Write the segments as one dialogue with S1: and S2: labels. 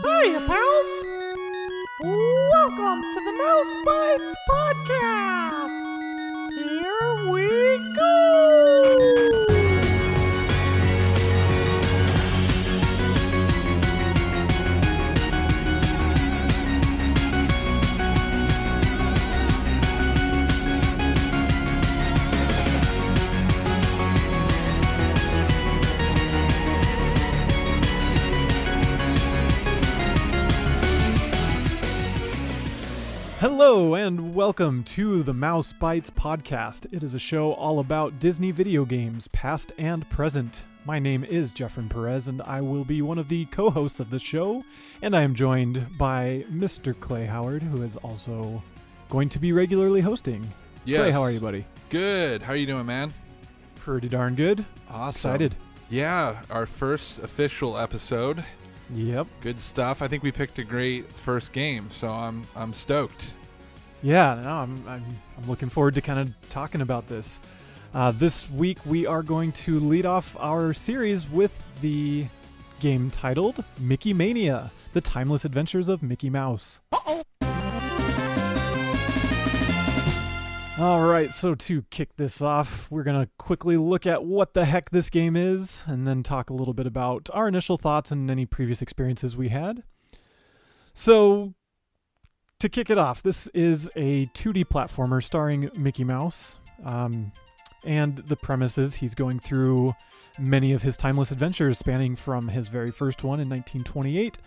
S1: Hiya, pals! Welcome to the Mouse Bytes podcast! Here we go! Hello and welcome to the Mouse Bytes podcast. It is a show all about Disney video games, past and present. My name is Jeph and and I will be one of the co-hosts of this show. And I am joined by Mr. Clay Howard, who is also going to be regularly hosting.
S2: Yes.
S1: Clay, how are you, buddy?
S2: Good. How are you doing, man?
S1: Pretty darn good.
S2: Awesome.
S1: Excited.
S2: Yeah, our first official episode.
S1: Yep.
S2: Good stuff. I think we picked a great first game, so I'm stoked.
S1: Yeah, no, I'm looking forward to kind of talking about this. This week we are going to lead off our series with the game titled Mickey Mania: The Timeless Adventures of Mickey Mouse. Uh-oh. All right, so to kick this off, we're going to quickly look at what the heck this game is, and then talk a little bit about our initial thoughts and any previous experiences we had. So, to kick it off, this is a 2D platformer starring Mickey Mouse, and the premise is he's going through many of his timeless adventures, spanning from his very first one in 1928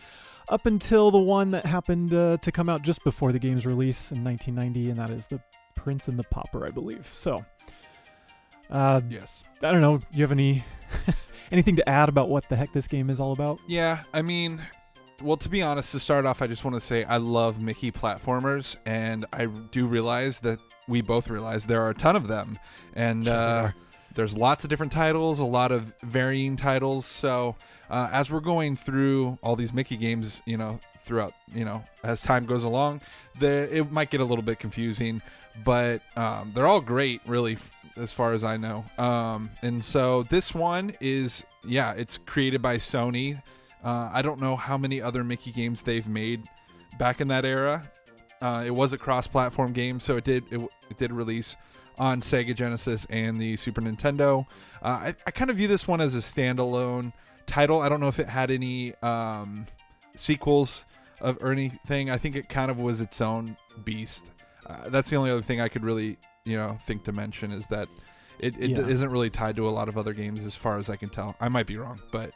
S1: up until the one that happened to come out just before the game's release in 1990, and that is The Prince and the Pauper, I believe. So,
S2: Yes.
S1: I don't know. Do you have any anything to add about what the heck this game is all about?
S2: Yeah, I mean, well, to be honest, to start off, I just want to say I love Mickey platformers, and I do realize that we both realize there are a ton of them, and there's lots of different titles, a lot of varying titles. So as we're going through all these Mickey games, throughout, as time goes along, it might get a little bit confusing, but they're all great, really, as far as I know. And so this one is, it's created by Sony. I don't know how many other Mickey games they've made back in that era. It was a cross-platform game, so it did release on Sega Genesis and the Super Nintendo. I kind of view this one as a standalone title. I don't know if it had any sequels or anything. I think it kind of was its own beast. That's the only other thing I could really, think to mention, is that it isn't really tied to a lot of other games as far as I can tell. I might be wrong, but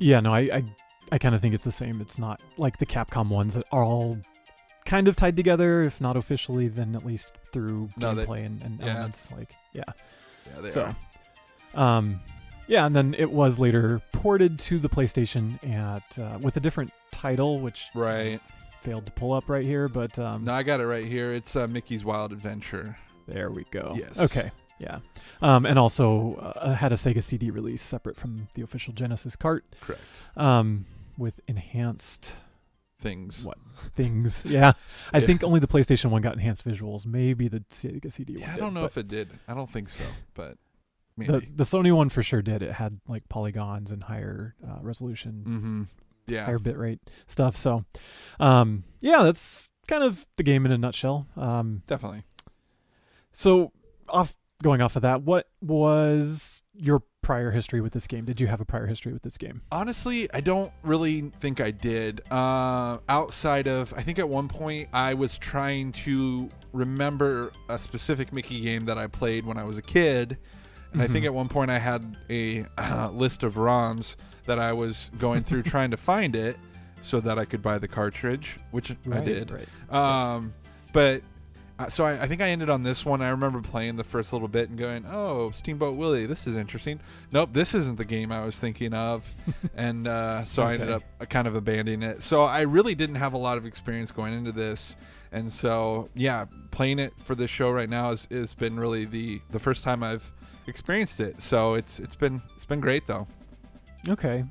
S1: I kind of think it's the same. It's not like the Capcom ones that are all kind of tied together, if not officially, then at least through gameplay and elements.
S2: They
S1: so,
S2: are.
S1: And then it was later ported to the PlayStation with a different title, which failed to pull up right here. But
S2: no, I got it right here. It's Mickey's Wild Adventure.
S1: There we go.
S2: Yes.
S1: Okay. Yeah. And also had a Sega CD release separate from the official Genesis cart.
S2: Correct.
S1: With enhanced
S2: things.
S1: What? Things. Yeah. I think only the PlayStation 1 got enhanced visuals. Maybe the Sega CD one did.
S2: I don't know if it did. I don't think so, but maybe.
S1: The Sony one for sure did. It had like polygons and higher resolution.
S2: Mm-hmm. Yeah.
S1: Higher bitrate stuff. So, that's kind of the game in a nutshell.
S2: Definitely.
S1: So, going off of that, what was your prior history with this game? Did you have a prior history with this game?
S2: Honestly, I don't really think I did. Outside of, I think at one point I was trying to remember a specific Mickey game that I played when I was a kid. And I think at one point I had a list of ROMs that I was going through trying to find it so that I could buy the cartridge, which I did.
S1: Right.
S2: Yes. But so I think I ended on this one. I remember playing the first little bit and going, oh, Steamboat Willie, this is interesting. Nope, this isn't the game I was thinking of. And so I ended up kind of abandoning it. So I really didn't have a lot of experience going into this. And so, playing it for this show right now has been really the first time I've experienced it. So it's been great, though.
S1: Okay.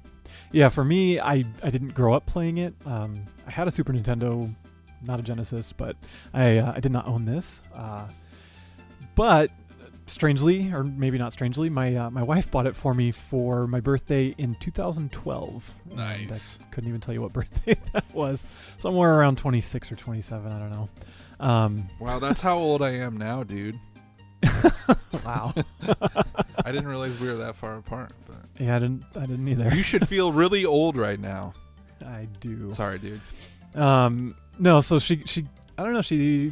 S1: Yeah, for me, I didn't grow up playing it. I had a Super Nintendo, not a Genesis, but I did not own this. But strangely, or maybe not strangely, my wife bought it for me for my birthday in 2012.
S2: Nice.
S1: I couldn't even tell you what birthday that was. Somewhere around 26 or 27. I don't know.
S2: Wow, that's how old I am now, dude.
S1: Wow.
S2: I didn't realize we were that far apart. But
S1: Yeah, I didn't either.
S2: you should feel really old right now.
S1: I do.
S2: Sorry, dude.
S1: No, so she I don't know,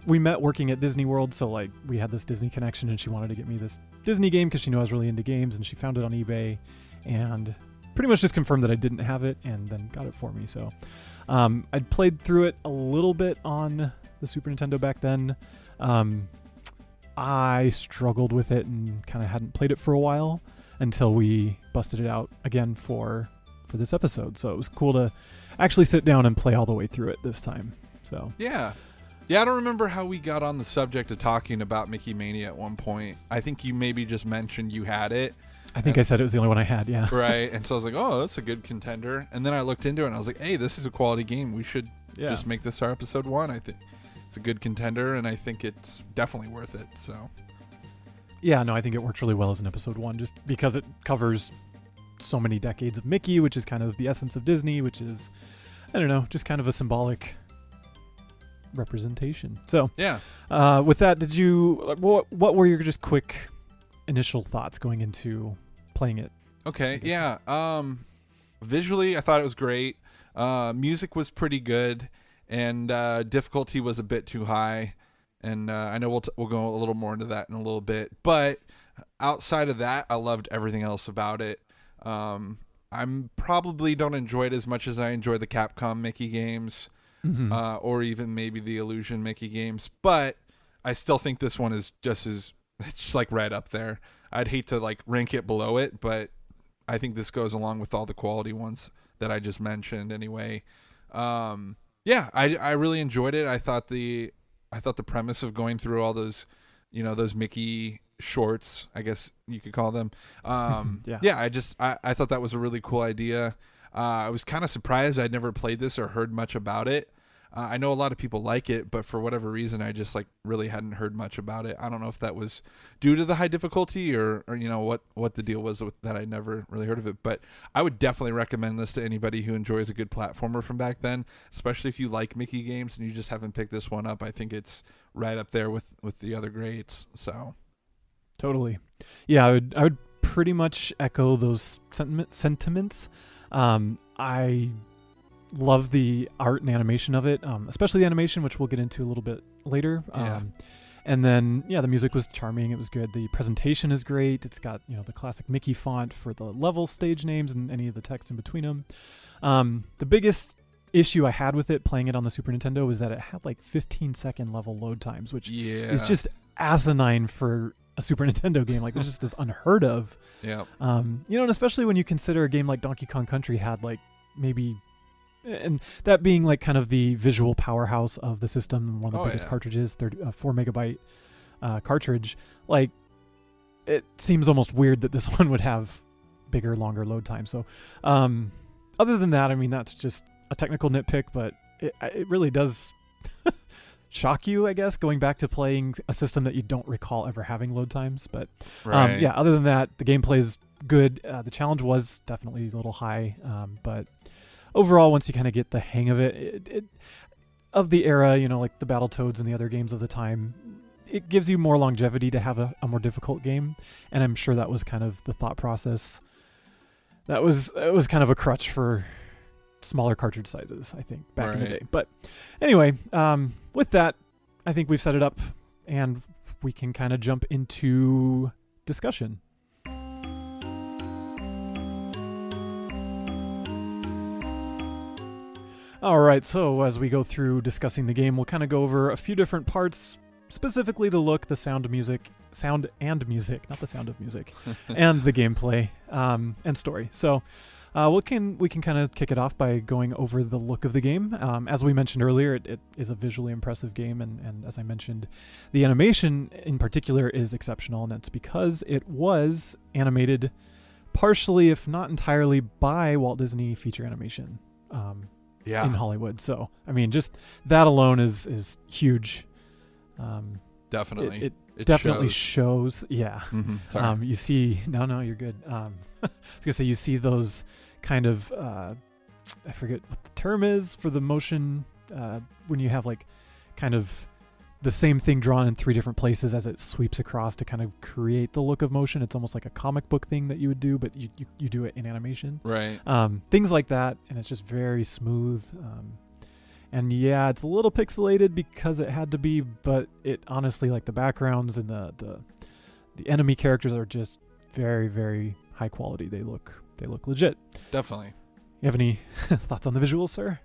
S1: we met working at Disney World, so like we had this Disney connection, and she wanted to get me this Disney game because she knew I was really into games, and she found it on eBay and pretty much just confirmed that I didn't have it and then got it for me. So I'd played through it a little bit on the Super Nintendo back then. I struggled with it and kind of hadn't played it for a while until we busted it out again for this episode. So it was cool to actually sit down and play all the way through it this time. So
S2: Yeah, I don't remember how we got on the subject of talking about Mickey Mania at one point. I think you maybe just mentioned you had it.
S1: I think I said it was the only one I had, yeah.
S2: Right, and so I was like, oh, that's a good contender. And then I looked into it, and I was like, hey, this is a quality game. We should just make this our episode 1. I think it's a good contender, and I think it's definitely worth it. So,
S1: yeah, no, I think it works really well as an episode 1, just because it covers so many decades of Mickey, which is kind of the essence of Disney, which is, I don't know, just kind of a symbolic representation. So,
S2: yeah.
S1: With that, what were your just quick initial thoughts going into playing it?
S2: Okay, yeah. Visually, I thought it was great. Music was pretty good, and difficulty was a bit too high. And I know we'll go a little more into that in a little bit. But outside of that, I loved everything else about it. I'm probably don't enjoy it as much as I enjoy the Capcom Mickey games, or even maybe the Illusion Mickey games. But I still think this one is just it's just like right up there. I'd hate to like rank it below it, but I think this goes along with all the quality ones that I just mentioned anyway. Yeah, I really enjoyed it. I thought the premise of going through all those, those Mickey shorts, I guess you could call them. Yeah, I thought that was a really cool idea. I was kind of surprised I'd never played this or heard much about it. I know a lot of people like it, but for whatever reason, I just like really hadn't heard much about it. I don't know if that was due to the high difficulty or what the deal was with that. I never really heard of it, but I would definitely recommend this to anybody who enjoys a good platformer from back then, especially if you like Mickey games and you just haven't picked this one up. I think it's right up there with the other greats. So
S1: totally. Yeah, I would pretty much echo those sentiments. I love the art and animation of it, especially the animation, which we'll get into a little bit later. And then, the music was charming. It was good. The presentation is great. It's got, the classic Mickey font for the level stage names and any of the text in between them. The biggest issue I had with it playing it on the Super Nintendo was that it had like 15-second level load times, which is just asinine for a Super Nintendo game. Like, it just is unheard of.
S2: Yeah.
S1: And especially when you consider a game like Donkey Kong Country had like maybe, and that being like kind of the visual powerhouse of the system, one of the biggest cartridges, 4 megabyte cartridge. Like, it seems almost weird that this one would have bigger, longer load time. So, other than that, I mean, that's just a technical nitpick, but it really does shock you, I guess, going back to playing a system that you don't recall ever having load times. But other than that, the gameplay is good. The challenge was definitely a little high, but overall, once you kind of get the hang of it, of the era, like the Battletoads and the other games of the time, it gives you more longevity to have a more difficult game. And I'm sure that was kind of the thought process. It was kind of a crutch for smaller cartridge sizes, I think, back in the day. But anyway, with that, I think we've set it up and we can kind of jump into discussion. All right, so as we go through discussing the game, we'll kind of go over a few different parts, specifically the look, the sound and music, not the sound of music, and the gameplay and story. So we can kind of kick it off by going over the look of the game. As we mentioned earlier, it is a visually impressive game, and as I mentioned, the animation in particular is exceptional, and it's because it was animated partially, if not entirely, by Walt Disney Feature Animation. In Hollywood. So, I mean, just that alone is huge.
S2: Definitely.
S1: It definitely shows. Yeah.
S2: Sorry.
S1: You see, no, you're good. I was gonna say, you see those kind of, I forget what the term is for the motion, when you have like kind of the same thing drawn in 3 different places as it sweeps across to kind of create the look of motion. It's almost like a comic book thing that you would do, but you do it in animation.
S2: Right.
S1: Things like that, and it's just very smooth. And yeah, it's a little pixelated because it had to be, but it honestly, like the backgrounds and the enemy characters are just very, very high quality. They look legit.
S2: Definitely.
S1: You have any thoughts on the visuals, sir?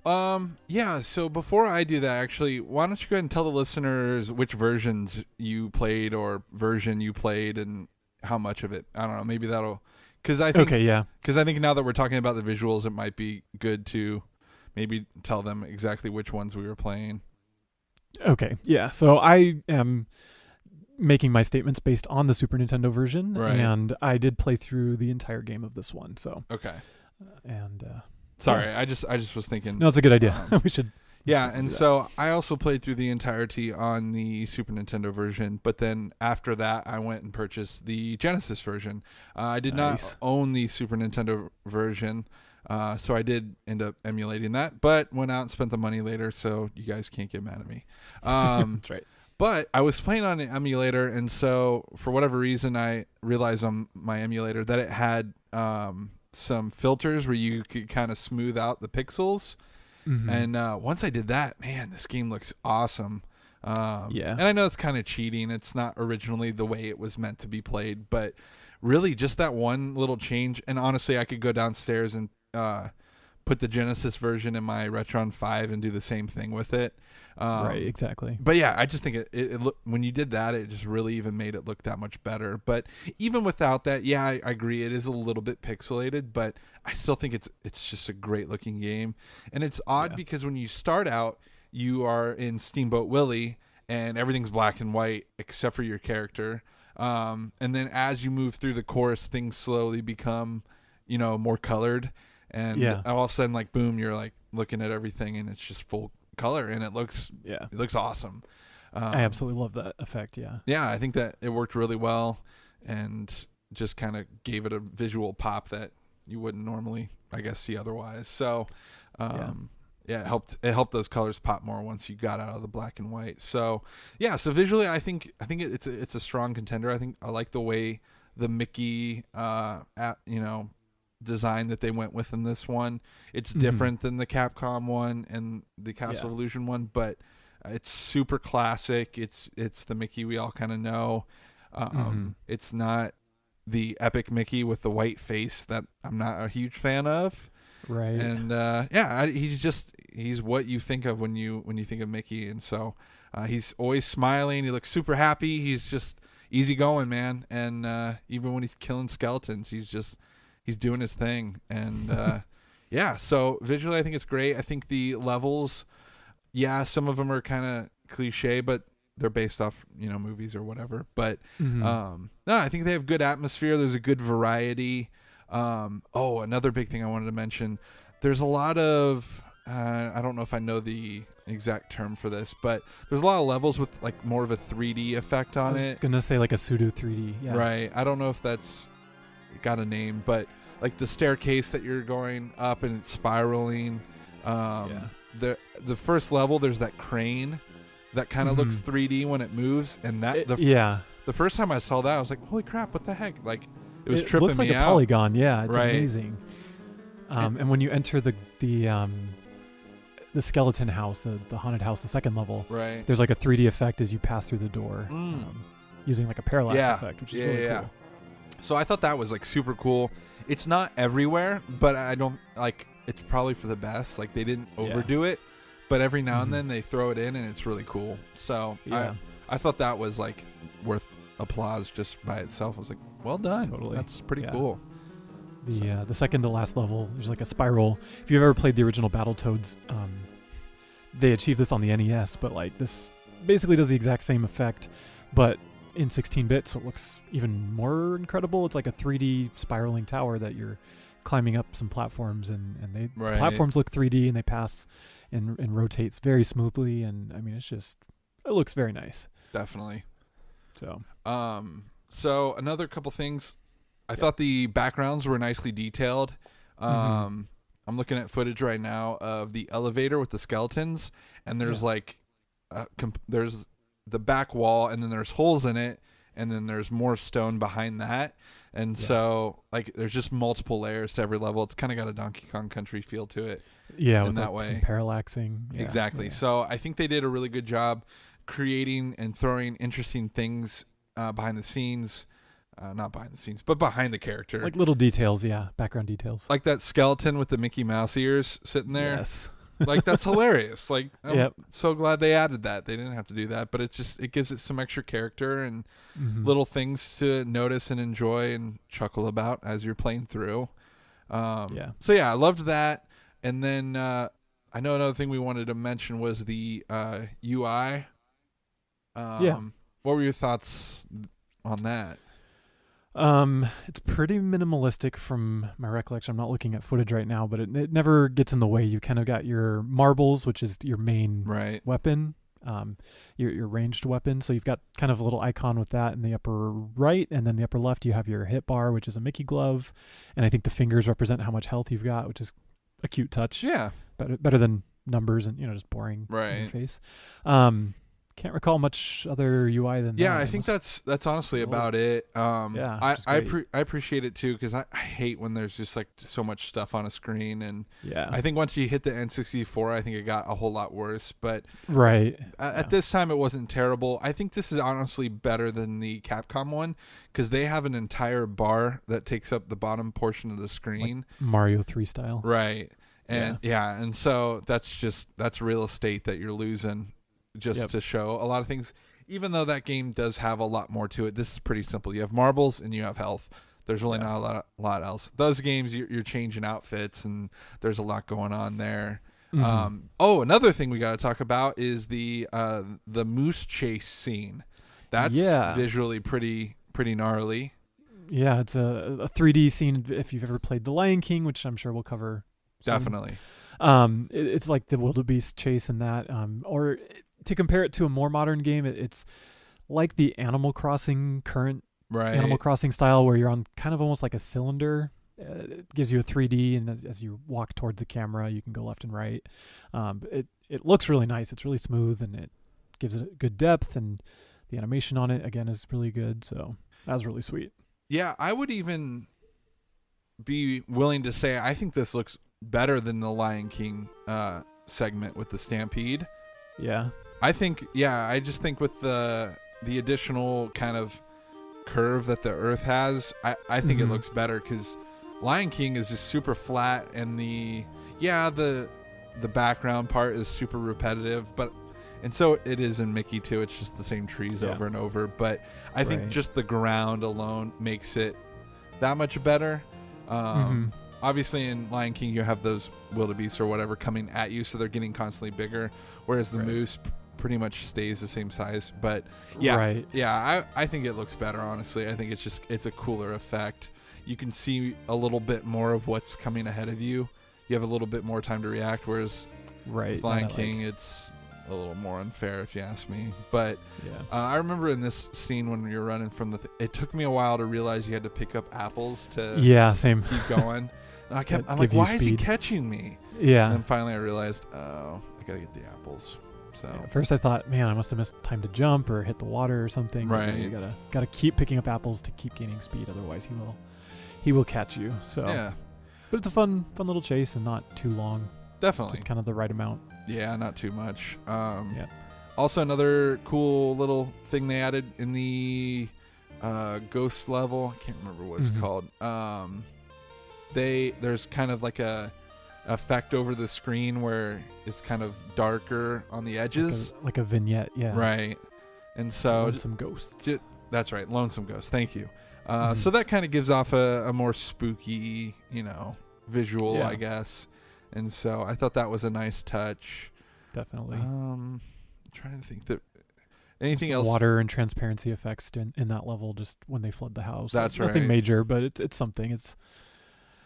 S2: Yeah, so before I do that, actually, why don't you go ahead and tell the listeners which versions you played or version you played and how much of it? I don't know, maybe that'll... Because I think now that we're talking about the visuals, it might be good to maybe tell them exactly which ones we were playing.
S1: Okay, yeah. So I am making my statements based on the Super Nintendo version,
S2: right.
S1: And I did play through the entire game of this one. So
S2: okay.
S1: Sorry,
S2: I just was thinking.
S1: No, it's a good idea. We should.
S2: Yeah, and so I also played through the entirety on the Super Nintendo version, but then after that, I went and purchased the Genesis version. I did not own the Super Nintendo version. So I did end up emulating that, but went out and spent the money later, so you guys can't get mad at me.
S1: That's right.
S2: But I was playing on an emulator, and so for whatever reason, I realized on my emulator that it had some filters where you could kind of smooth out the pixels.
S1: Mm-hmm.
S2: And once I did that, man, this game looks awesome.
S1: Yeah.
S2: And I know it's kind of cheating. It's not originally the way it was meant to be played, but really just that one little change. And honestly, I could go downstairs and put the Genesis version in my Retron 5 and do the same thing with it.
S1: Right, exactly.
S2: But yeah, I just think it look, when you did that, it just really even made it look that much better. But even without that, yeah, I agree. It is a little bit pixelated, but I still think it's just a great looking game. And it's odd because when you start out, you are in Steamboat Willie and everything's black and white except for your character. And then as you move through the course, things slowly become, more colored. And all of a sudden, like, boom, you're like looking at everything and it's just full color and it looks awesome.
S1: I absolutely love that effect.
S2: Yeah, I think that it worked really well and just kind of gave it a visual pop that you wouldn't normally, I guess, see otherwise. So it helped those colors pop more once you got out of the black and white. So so visually I think it's a strong contender. I think I like the way the Mickey design that they went with in this one. It's different than the Capcom one and the Castle of Illusion one, but it's super classic. It's the Mickey we all kind of know. It's not the epic Mickey with the white face that I'm not a huge fan of.
S1: Right.
S2: And he's what you think of when you think of Mickey. And so he's always smiling. He looks super happy. He's just easygoing, man. And even when he's killing skeletons, he's doing his thing. And so visually I think it's great. I think the levels, some of them are kind of cliche, but they're based off movies or whatever. But no, I think they have good atmosphere. There's a good variety. Another big thing I wanted to mention, there's a lot of I don't know if I know the exact term for this, but there's a lot of levels with like more of a 3D effect on it.
S1: Gonna say like a pseudo 3D. Yeah.
S2: Right. I don't know if that's got a name, but like the staircase that you're going up and it's spiraling. The first level, there's that crane that kind of looks 3D when it moves, and the first time I saw that, I was like, holy crap, what the heck? Like, it was tripping me out. It looks like a
S1: polygon. Yeah, it's amazing. And when you enter the skeleton house, the haunted house, the second level,
S2: right,
S1: there's like a 3D effect as you pass through the door, using like a parallax effect, which is really cool.
S2: So I thought that was like super cool. It's not everywhere, but I don't like. It's probably for the best. Like, they didn't overdo it, but every now and then they throw it in, and it's really cool. So I thought that was like worth applause just by itself. I was like, well done.
S1: Totally,
S2: that's pretty cool.
S1: The second to last level, there's like a spiral. If you've ever played the original Battletoads, they achieved this on the NES, but like this basically does the exact same effect, but in 16-bit, so it looks even more incredible. It's like a 3D spiraling tower that you're climbing up some platforms, and the platforms look 3D, and they pass and rotates very smoothly, and I mean, it looks very nice.
S2: Definitely.
S1: So,
S2: so another couple things. I thought the backgrounds were nicely detailed. I'm looking at footage right now of the elevator with the skeletons, and there's there's the back wall, and then there's holes in it, and then there's more stone behind that. And so like there's just multiple layers to every level. It's kind of got a Donkey Kong Country feel to it.
S1: Yeah,
S2: in
S1: with
S2: that
S1: like
S2: way.
S1: some parallaxing. Yeah,
S2: exactly.
S1: Yeah.
S2: So I think they did a really good job creating and throwing interesting things behind the scenes. Not behind the scenes, but behind the character.
S1: Like little details, background details.
S2: Like that skeleton with the Mickey Mouse ears sitting there.
S1: Yes.
S2: Like that's hilarious. Like I'm
S1: Yep.
S2: so glad they added that. They didn't have to do that, but it gives it some extra character and little things to notice and enjoy and chuckle about as you're playing through. So yeah, I loved that. And then I know another thing we wanted to mention was the UI. What were your thoughts on that?
S1: It's pretty minimalistic from my recollection. I'm not looking at footage right now, but it never gets in the way. You kind of got your marbles, which is your main weapon, your ranged weapon. So you've got kind of a little icon with that in the upper right, and then the upper left you have your hit bar, which is a Mickey glove, and I think the fingers represent how much health you've got, which is a cute touch.
S2: Yeah,
S1: better than numbers and just boring interface. Can't recall much other UI than that.
S2: Yeah, I think that's honestly about it. I appreciate it too, because I hate when there's just like so much stuff on a screen, and I think once you hit the N64, I think it got a whole lot worse. But at this time, it wasn't terrible. I think this is honestly better than the Capcom one, because they have an entire bar that takes up the bottom portion of the screen,
S1: like Mario 3 style.
S2: Right, and and so that's real estate that you're losing. To show a lot of things, even though that game does have a lot more to it. This is pretty simple. You have marbles and you have health. There's really not a lot else. Those games, you're changing outfits, and there's a lot going on there. Another thing we got to talk about is the moose chase scene. That's visually pretty gnarly.
S1: Yeah, it's a 3D scene. If you've ever played The Lion King, which I'm sure we'll cover soon.
S2: Definitely.
S1: It's like the wildebeest chase in that, or to compare it to a more modern game, it's like the Animal Crossing current Animal Crossing style, where you're on kind of almost like a cylinder. It gives you a 3D, and as you walk towards the camera, you can go left and right. It looks really nice. It's really smooth, and it gives it good depth, and the animation on it again is really good. So that was really sweet.
S2: Yeah, I would even be willing to say I think this looks better than the Lion King segment with the Stampede.
S1: Yeah.
S2: I just think with the additional kind of curve that the earth has, I think it looks better, because Lion King is just super flat, and the background part is super repetitive, and so it is in Mickey too. It's just the same trees over and over, but I think just the ground alone makes it that much better. Obviously in Lion King you have those wildebeests or whatever coming at you, so they're getting constantly bigger, whereas the moose pretty much stays the same size. But I think it looks better, honestly. I think it's a cooler effect. You can see a little bit more of what's coming ahead of you. You have a little bit more time to react, whereas with Lion King it's a little more unfair, if you ask me. But I remember in this scene when you're running from it took me a while to realize you had to pick up apples to
S1: same
S2: keep going. I'm like, why is he catching me?
S1: Yeah.
S2: And then finally I realized, I gotta get the apples. So
S1: at first I thought, man, I must have missed time to jump or hit the water or something.
S2: Right.
S1: You gotta keep picking up apples to keep gaining speed, otherwise he will catch you. So but it's a fun little chase, and not too long.
S2: Definitely.
S1: Just kind of the right amount.
S2: Yeah, not too much. Also, another cool little thing they added in the ghost level. I can't remember what it's called. There's kind of like a effect over the screen where it's kind of darker on the edges,
S1: like a vignette.
S2: Right. And so
S1: Lonesome Ghosts.
S2: That's right, Lonesome Ghost. Thank you. So that kind of gives off a more spooky, visual, I guess. And so I thought that was a nice touch.
S1: Definitely.
S2: I'm trying to think that anything else.
S1: Water and transparency effects in that level, just when they flood the house.
S2: That's right.
S1: Nothing major, but it's something.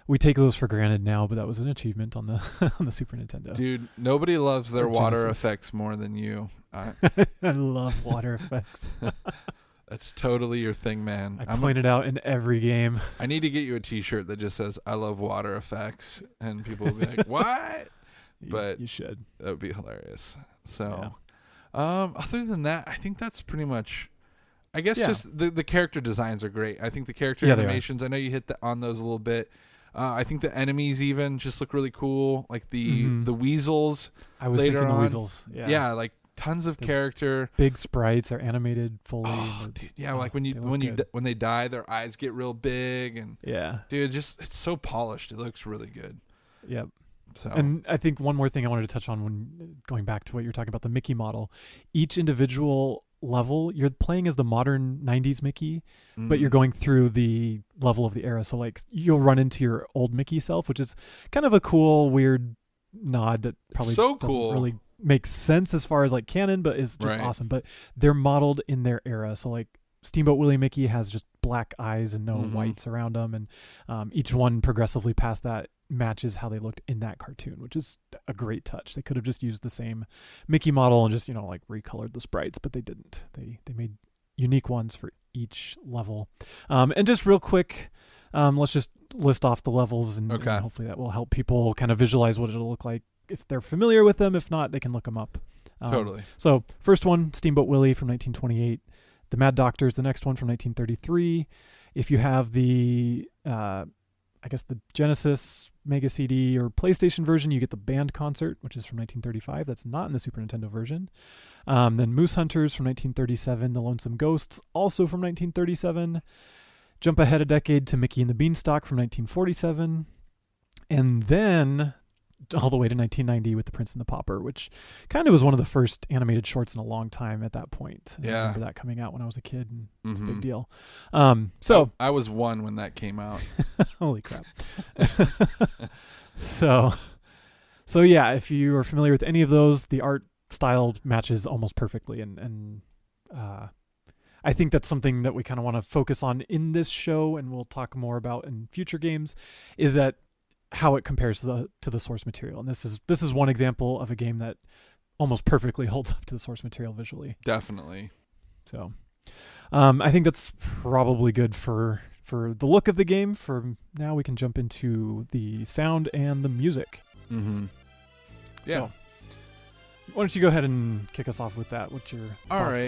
S1: We take those for granted now, but that was an achievement on the on the Super Nintendo.
S2: Dude, nobody loves their water effects more than you.
S1: I love water effects.
S2: That's totally your thing, man.
S1: I point it out in every game.
S2: I need to get you a T-shirt that just says "I love water effects," and people will be like, "What?" But
S1: you should.
S2: That would be hilarious. So, other than that, I think that's pretty much. I guess just the character designs are great. I think the character animations. I know you hit on those a little bit. I think the enemies even just look really cool. Like the weasels.
S1: I was thinking the weasels.
S2: Yeah, like tons of character.
S1: Big sprites are animated fully.
S2: Oh, dude, yeah, like when they die, their eyes get real big, and dude, it's so polished. It looks really good.
S1: Yep.
S2: So.
S1: And I think one more thing I wanted to touch on when going back to what you're talking about, the Mickey model, each individual level, you're playing as the modern 90s Mickey, but you're going through the level of the era. So like you'll run into your old Mickey self, which is kind of a cool, weird nod that probably doesn't really make sense as far as like canon, but is just awesome. But they're modeled in their era. So like Steamboat Willie Mickey has just black eyes and no whites around them. And each one progressively past that matches how they looked in that cartoon, which is a great touch. They could have just used the same Mickey model and just, like recolored the sprites, but they didn't. They made unique ones for each level. And just real quick, let's just list off the levels and hopefully that will help people kind of visualize what it'll look like if they're familiar with them. If not, they can look them up.
S2: Totally.
S1: So first one, Steamboat Willie from 1928. The Mad Doctor is the next one from 1933. If you have the the Genesis Mega CD or PlayStation version, you get the band concert, which is from 1935. That's not in the Super Nintendo version. Then Moose Hunters from 1937. The Lonesome Ghosts, also from 1937. Jump ahead a decade to Mickey and the Beanstalk from 1947. And then all the way to 1990 with The Prince and the Pauper, which kind of was one of the first animated shorts in a long time at that point. I remember that coming out when I was a kid, and it's a big deal. So
S2: I was 1 when that came out.
S1: Holy crap. So yeah, if you are familiar with any of those, the art style matches almost perfectly. And I think that's something that we kind of want to focus on in this show, and we'll talk more about in future games, is that how it compares to the source material. And this is one example of a game that almost perfectly holds up to the source material visually.
S2: Definitely.
S1: So I think that's probably good for the look of the game. For now, we can jump into the sound and the music.
S2: Mm-hmm. Yeah.
S1: So, why don't you go ahead and kick us off with that? What your thoughts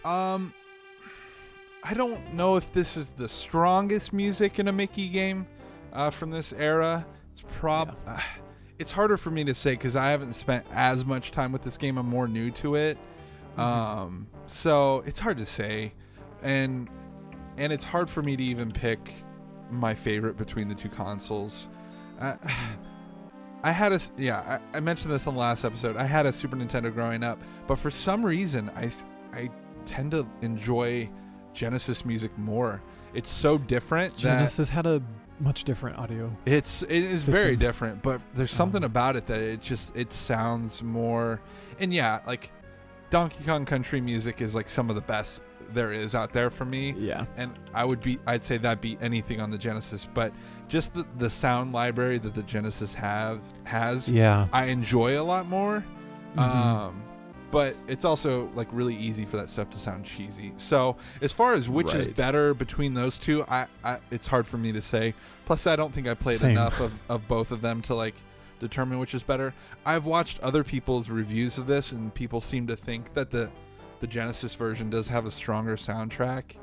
S1: are?
S2: I don't know if this is the strongest music in a Mickey game from this era. It's it's harder for me to say because I haven't spent as much time with this game. I'm more new to it. So it's hard to say, and it's hard for me to even pick my favorite between the two consoles. I mentioned this on the last episode. I had a Super Nintendo growing up, but for some reason I tend to enjoy Genesis music more. It's so different.
S1: Genesis had a much different audio.
S2: It is very different, but there's something about it that it sounds more. And like Donkey Kong Country music is like some of the best there is out there for me.
S1: Yeah.
S2: And I'd say that beat anything on the Genesis, but just the sound library that the Genesis has, I enjoy a lot more. But it's also like really easy for that stuff to sound cheesy. So as far as which is better between those two, I it's hard for me to say. Plus, I don't think I played enough of both of them to like determine which is better. I've watched other people's reviews of this, and people seem to think that the Genesis version does have a stronger soundtrack.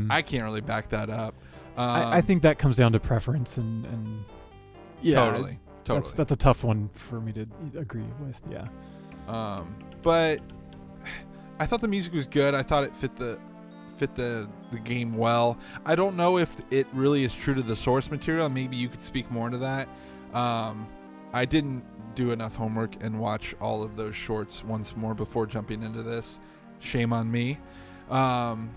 S2: I can't really back that up.
S1: I think that comes down to preference, and
S2: totally.
S1: That's a tough one for me to agree with. Yeah.
S2: But I thought the music was good. I thought it fit the game well. I don't know if it really is true to the source material. Maybe you could speak more to that. I didn't do enough homework and watch all of those shorts once more before jumping into this. Shame on me. And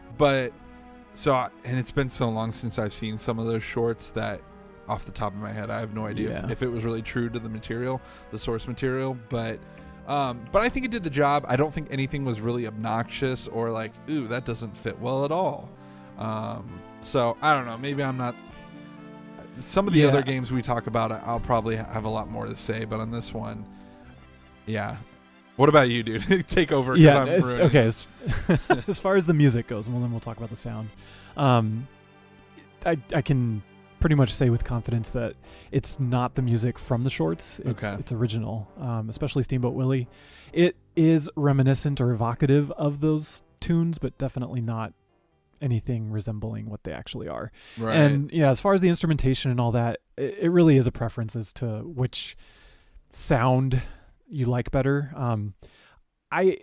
S2: it's been so long since I've seen some of those shorts that off the top of my head, I have no idea if it was really true to the material, the source material, but I think it did the job. I don't think anything was really obnoxious or like, ooh, that doesn't fit well at all. So I don't know. Maybe I'm not. Some of the other games we talk about, I'll probably have a lot more to say, but on this one, What about you, dude? Take over.
S1: Yeah.
S2: I'm ruining
S1: Okay.
S2: it.
S1: As far as the music goes, well, then we'll talk about the sound. I can pretty much say with confidence that it's not the music from the shorts. It's original, especially Steamboat Willie. It is reminiscent or evocative of those tunes, but definitely not anything resembling what they actually are.
S2: Right.
S1: And yeah, as far as the instrumentation and all that, it really is a preference as to which sound you like better. I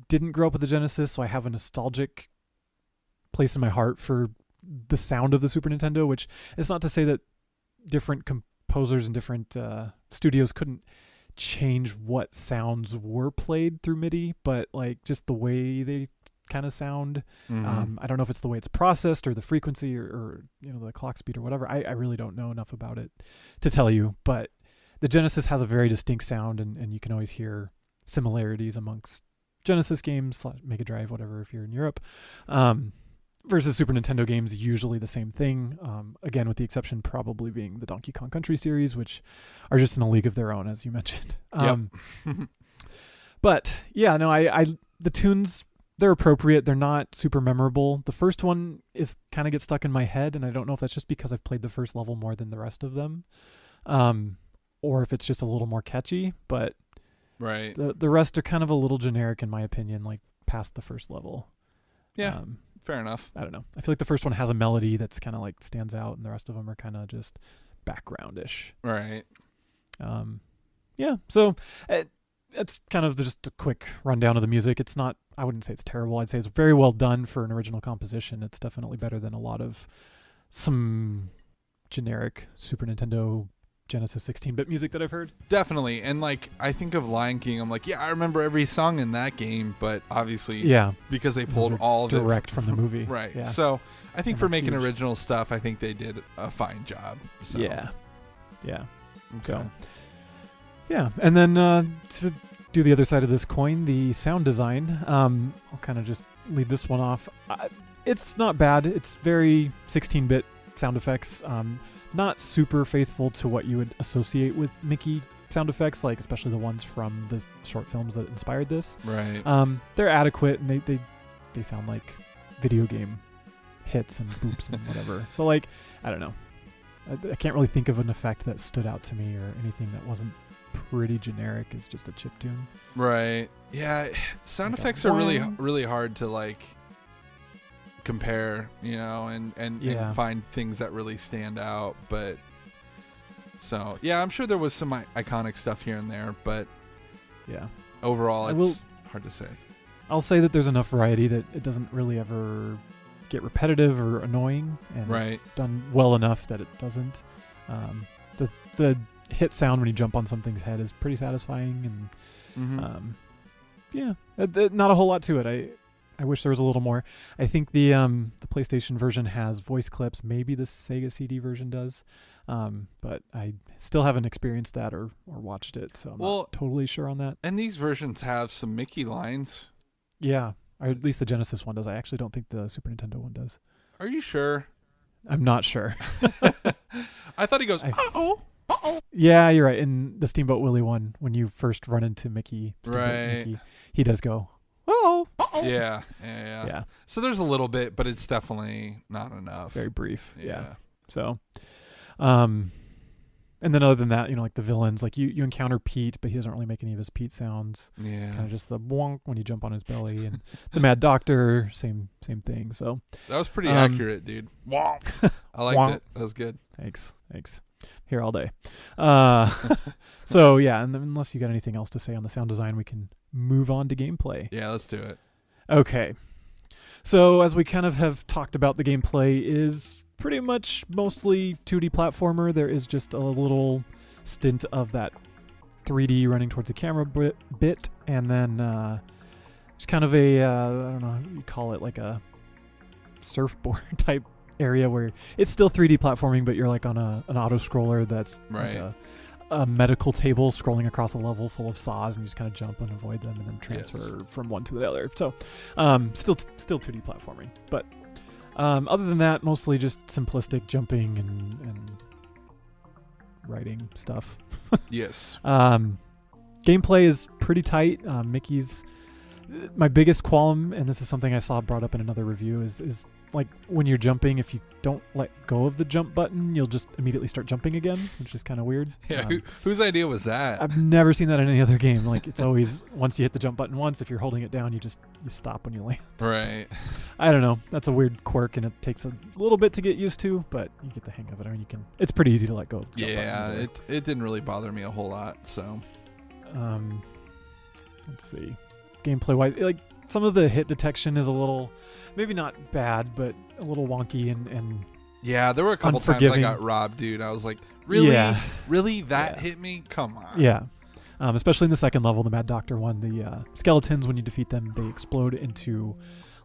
S1: didn't grow up with the Genesis, so I have a nostalgic place in my heart for the sound of the Super Nintendo, which is not to say that different composers and different studios couldn't change what sounds were played through MIDI, but like just the way they kind of sound. I don't know if it's the way it's processed or the frequency or the clock speed or whatever. I really don't know enough about it to tell you, but the Genesis has a very distinct sound, and you can always hear similarities amongst Genesis games, Mega Drive, whatever, if you're in Europe. Versus Super Nintendo games, usually the same thing. Again, with the exception probably being the Donkey Kong Country series, which are just in a league of their own, as you mentioned. But yeah, no, I the tunes, they're appropriate. They're not super memorable. The first one is kind of gets stuck in my head, and I don't know if that's just because I've played the first level more than the rest of them, or if it's just a little more catchy. But
S2: right,
S1: the rest are kind of a little generic in my opinion, like past the first level.
S2: Yeah. Fair enough.
S1: I don't know. I feel like the first one has a melody that's kind of like stands out, and the rest of them are kind of just backgroundish.
S2: Right.
S1: Yeah. So it's kind of just a quick rundown of the music. It's not, I wouldn't say it's terrible. I'd say it's very well done for an original composition. It's definitely better than a lot of some generic Super Nintendo Genesis 16-bit music that I've heard.
S2: Definitely. And like, I think of Lion King, I'm like, yeah, I remember every song in that game, but obviously because they pulled all of it
S1: direct from the movie.
S2: Right.
S1: Yeah.
S2: So I think
S1: And
S2: for
S1: that's
S2: making
S1: huge.
S2: original stuff, I think they did a fine job. So.
S1: Yeah.
S2: Okay.
S1: So yeah. And then to do the other side of this coin, the sound design, I'll kind of just lead this one off. It's not bad. It's very 16-bit sound effects. Not super faithful to what you would associate with Mickey sound effects, like especially the ones from the short films that inspired this.
S2: Right.
S1: They're adequate, and they sound like video game hits and boops and whatever. So like, I don't know. I can't really think of an effect that stood out to me or anything that wasn't pretty generic as just a chiptune.
S2: Right. Yeah. Sound
S1: Like
S2: effects
S1: a
S2: are really,
S1: whang.
S2: really hard to like compare, and find things that really stand out. But so, yeah, I'm sure there was some iconic stuff here and there, but
S1: Yeah.
S2: overall, it's hard to say.
S1: I'll say that there's enough variety that it doesn't really ever get repetitive or annoying, and
S2: Right.
S1: it's done well enough that it doesn't. The hit sound when you jump on something's head is pretty satisfying, and not a whole lot to it. I wish there was a little more. I think the PlayStation version has voice clips. Maybe the Sega CD version does, but I still haven't experienced that or watched it, so I'm not totally sure on that.
S2: And these versions have some Mickey lines.
S1: Yeah, or at least the Genesis one does. I actually don't think the Super Nintendo one does.
S2: Are you sure?
S1: I'm not sure.
S2: I thought he goes, uh-oh.
S1: Yeah, you're right. In the Steamboat Willie one, when you first run into Mickey,
S2: Right.
S1: he does go, oh.
S2: Yeah.
S1: Yeah.
S2: So there's a little bit, but it's definitely not enough.
S1: Very brief.
S2: Yeah.
S1: Yeah. So, and then other than that, like the villains, like you encounter Pete, but he doesn't really make any of his Pete sounds.
S2: Yeah.
S1: Kind of just the bonk when you jump on his belly, and the Mad Doctor, same thing. So
S2: That was pretty accurate, dude. Wonk. I liked
S1: Wonk.
S2: it. That was good.
S1: Thanks. Here all day. So yeah, and then unless you got anything else to say on the sound design, we can move on to gameplay.
S2: Yeah, let's do it.
S1: Okay. So as we kind of have talked about, the gameplay is pretty much mostly 2D platformer. There is just a little stint of that 3D running towards the camera bit, and then just kind of a I don't know what you call it, like a surfboard type area where it's still 3D platforming, but you're like on an auto scroller that's
S2: Right.
S1: like a medical table scrolling across a level full of saws, and you just kind of jump and avoid them and then transfer from one to the other. So still 2D platforming, but other than that, mostly just simplistic jumping and writing stuff.
S2: Yes.
S1: gameplay is pretty tight. Mickey's my biggest qualm, and this is something I saw brought up in another review, is like when you're jumping, if you don't let go of the jump button, you'll just immediately start jumping again, which is kind of weird.
S2: Yeah, whose idea was that?
S1: I've never seen that in any other game. Like, it's always once you hit the jump button once, if you're holding it down, you stop when you land.
S2: Right.
S1: I don't know. That's a weird quirk, and it takes a little bit to get used to, but you get the hang of it. I mean, it's pretty easy to let go of the jump button.
S2: Yeah, it didn't really bother me a whole lot. So,
S1: let's see. Gameplay wise, like some of the hit detection is a little, maybe not bad, but a little wonky and
S2: yeah, there were a couple times I got robbed, dude. I was like, really, that hit me? Come on.
S1: Yeah, especially in the second level, the Mad Doctor one. The skeletons, when you defeat them, they explode into